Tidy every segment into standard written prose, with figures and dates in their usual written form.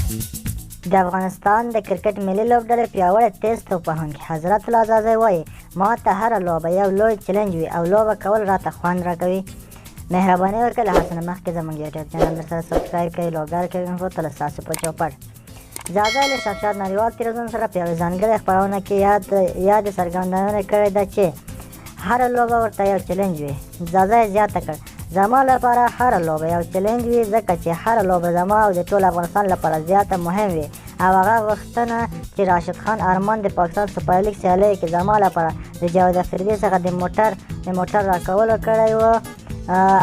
د افغانستان د کرکټ ملي لوبډلې پیاوړی تیز توپ وهونکی حضرت العزازی وایي ما ته هره لوبه یو لوی چلنج وي او لوبه کول راته خوند راکوي. مهرباني وکړئ له هر څه نه مخکې زموږ یوټیوب چینل درسره سبسکرایب کړئ، لوګر کړئ انفو تل ستاسو په چوپړ. زازی له شمشاد نړیوال تلویزیون سره په یوه ځانګړې خپرونه کې یادې څرګندونه کړې ده چې هره لوبه ورته یو چلنج وي. زازی زیاته کړ زما لپاره هره لوبه یو چلنج وي ځکه چې هره لوبه زما او د ټول افغانستان لپاره زیاته مهم وي او هغه غوښتنه چې راشد خان ارمان د پاکستان سوپر لیګ سیالیو کې زما لپاره د جاوید افریدي څخه د موټر راکولو کړی و.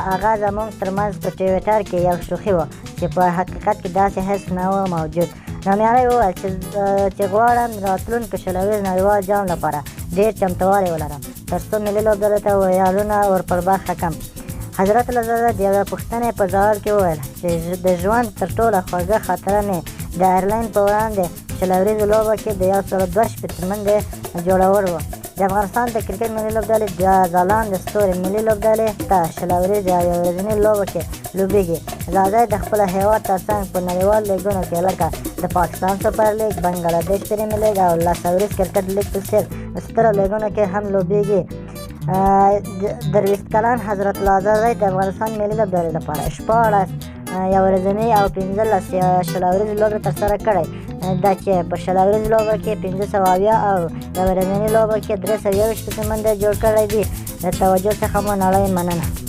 هغه زموږ ترمنځ په ټویټر کې یو شوخي و چې په حقیقت کې داسې هیڅ نه و موجود. نامیالی وویل چې غواړم راتلونکي شلویز نړیوال جام لپاره ډېر چمتووالی ولرم تر څو ملي لوبډلې ته ویالونه ور پر برخه کړم. حضرت العزازی د یوې پوښتنې په ځواب کې وویل چې د ژوند تر ټوله خوږه خاطره مې د ایرلند په وړاندې شل ورځو لوبه کې د 102 شپې ترمنځ جوړول و. د افغانستان د کرکټ ملي لوبډلې د ځلانده ستوري ملي لوبډلې ته شل ورځې او یو ورځنۍ لوبه کې لوبېږي. زازی د خپل هیواد ترڅنګ په نړیوال لیګونو کې لکه د پاکستان سوپر لیګ، بنګلادیش پریمیر لیګ او لس ورځ کرکټ لیګ په څېر سترو لیګونو کې هم لوبېږي. 23 کلن حضرت العزازی د افغانستان ملي لوبډلې لپاره 14 یو ورځنۍ او 15 شل ورځې لوبې ترسره کړې ده چې په شل ورځې لوبه کې 570 او یو ورځنۍ لوبه کې 320 شپې ترمنځ جوړ کړی دي. د توجه څخه مو نړۍ مننه.